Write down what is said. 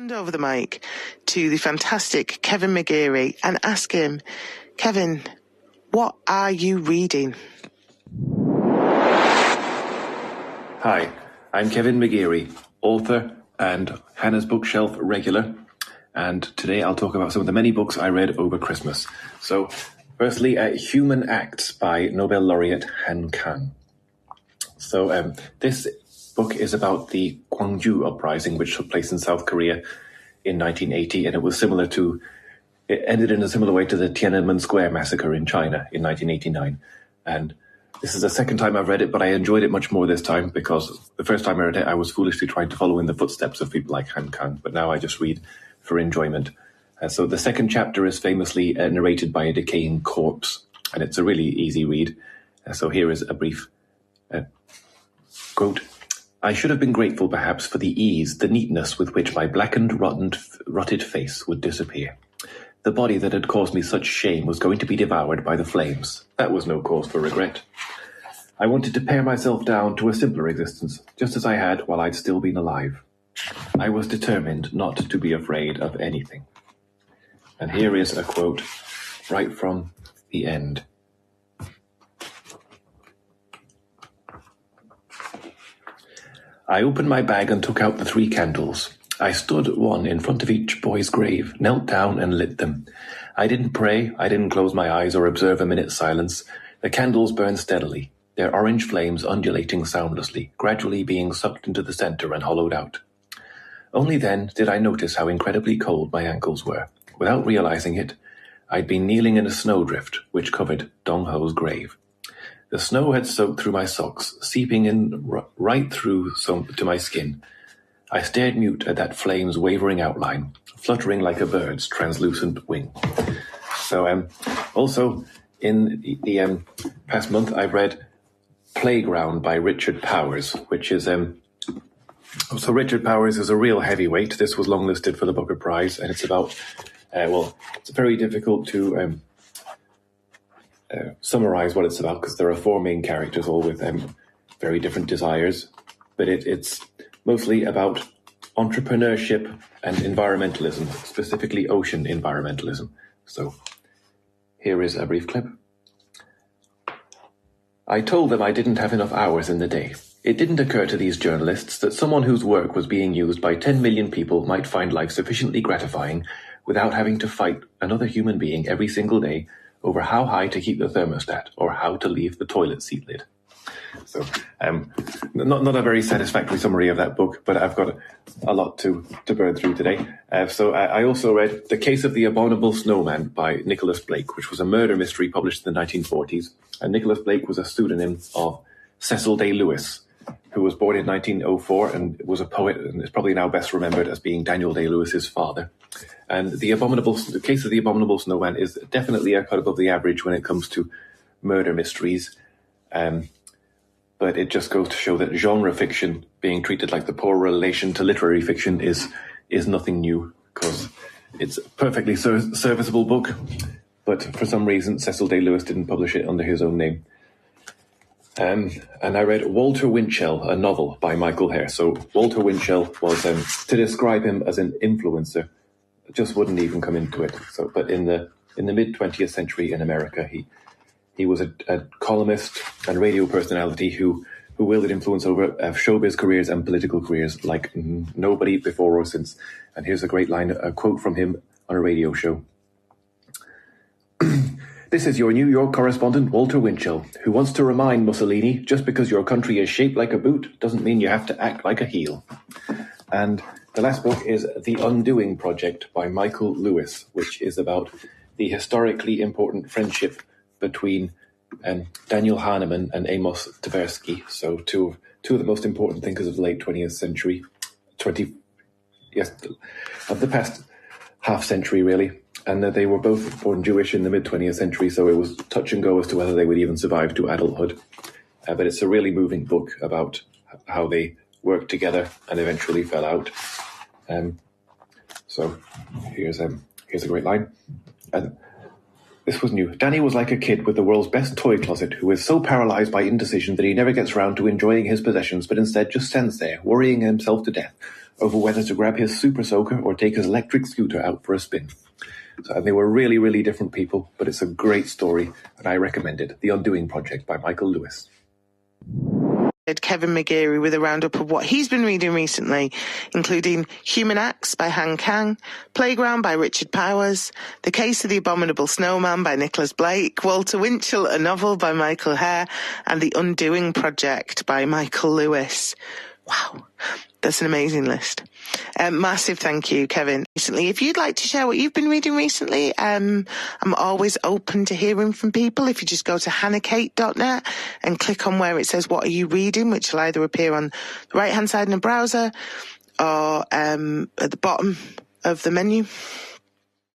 hand over the mic to the fantastic Kevin McGeary and ask him, Kevin, what are you reading? Hi, I'm Kevin McGeary, author and Hannah's Bookshelf regular, and today I'll talk about some of the many books I read over Christmas. So, firstly, Human Acts by Nobel laureate Han Kang. So, this book is about the Gwangju uprising, which took place in South Korea in 1980, and it ended in a similar way to the Tiananmen Square massacre in China in 1989. And this is the second time I've read it, but I enjoyed it much more this time because the first time I read it, I was foolishly trying to follow in the footsteps of people like Han Kang, but now I just read for enjoyment. So the second chapter is famously narrated by a decaying corpse, and it's a really easy read. So here is a brief quote. I should have been grateful perhaps for the ease, the neatness with which my blackened, rotted face would disappear. The body that had caused me such shame was going to be devoured by the flames. That was no cause for regret. I wanted to pare myself down to a simpler existence, just as I had while I'd still been alive. I was determined not to be afraid of anything. And here is a quote right from the end. I opened my bag and took out the 3 candles. I stood one in front of each boy's grave, knelt down and lit them. I didn't pray, I didn't close my eyes or observe a minute's silence. The candles burned steadily, their orange flames undulating soundlessly, gradually being sucked into the center and hollowed out. Only then did I notice how incredibly cold my ankles were. Without realizing it, I'd been kneeling in a snowdrift which covered Dong Ho's grave. The snow had soaked through my socks, seeping in right through to my skin. I stared mute at that flame's wavering outline, fluttering like a bird's translucent wing. So, also, in the past month, I've read Playground by Richard Powers, which is... So Richard Powers is a real heavyweight. This was longlisted for the Booker Prize, and it's about... it's very difficult to... summarize what it's about because there are 4 main characters, all with very different desires, but it's mostly about entrepreneurship and environmentalism, specifically ocean environmentalism. So here is a brief clip. I told them I didn't have enough hours in the day. It didn't occur to these journalists that someone whose work was being used by 10 million people might find life sufficiently gratifying without having to fight another human being every single day over how high to keep the thermostat or how to leave the toilet seat lid. So, not a very satisfactory summary of that book, but I've got a lot to burn through today. I also read The Case of the Abominable Snowman by Nicholas Blake, which was a murder mystery published in the 1940s. And Nicholas Blake was a pseudonym of Cecil Day Lewis, who was born in 1904 and was a poet and is probably now best remembered as being Daniel Day-Lewis's father. And the Case of the Abominable Snowman is definitely a cut above the average when it comes to murder mysteries. But it just goes to show that genre fiction being treated like the poor relation to literary fiction is nothing new, because it's a perfectly serviceable book. But for some reason, Cecil Day-Lewis didn't publish it under his own name. And I read Walter Winchell, a novel by Michael Hare. So Walter Winchell was, to describe him as an influencer, just wouldn't even come into it. So, but in the mid-20th century in America, he was a columnist and radio personality who wielded influence over showbiz careers and political careers like nobody before or since. And here's a great line, a quote from him on a radio show. This is your New York correspondent, Walter Winchell, who wants to remind Mussolini, just because your country is shaped like a boot doesn't mean you have to act like a heel. And the last book is The Undoing Project by Michael Lewis, which is about the historically important friendship between Daniel Kahneman and Amos Tversky, so two of the most important thinkers of the late 20th century, of the past half century, really. And they were both born Jewish in the mid-20th century, so it was touch and go as to whether they would even survive to adulthood. But it's a really moving book about how they worked together and eventually fell out. So here's a great line. This was new. Danny was like a kid with the world's best toy closet who is so paralyzed by indecision that he never gets round to enjoying his possessions, but instead just stands there, worrying himself to death over whether to grab his super soaker or take his electric scooter out for a spin. So they were really, really different people, but it's a great story, and I recommend it. The Undoing Project by Michael Lewis. Kevin McGeary with a roundup of what he's been reading recently, including Human Acts by Han Kang, Playground by Richard Powers, The Case of the Abominable Snowman by Nicholas Blake, Walter Winchell, a novel by Michael Hare, and The Undoing Project by Michael Lewis. Wow, that's an amazing list. Massive thank you, Kevin. Recently, if you'd like to share what you've been reading recently, I'm always open to hearing from people. If you just go to hannahkate.net and click on where it says, what are you reading, which will either appear on the right-hand side in the browser or at the bottom of the menu.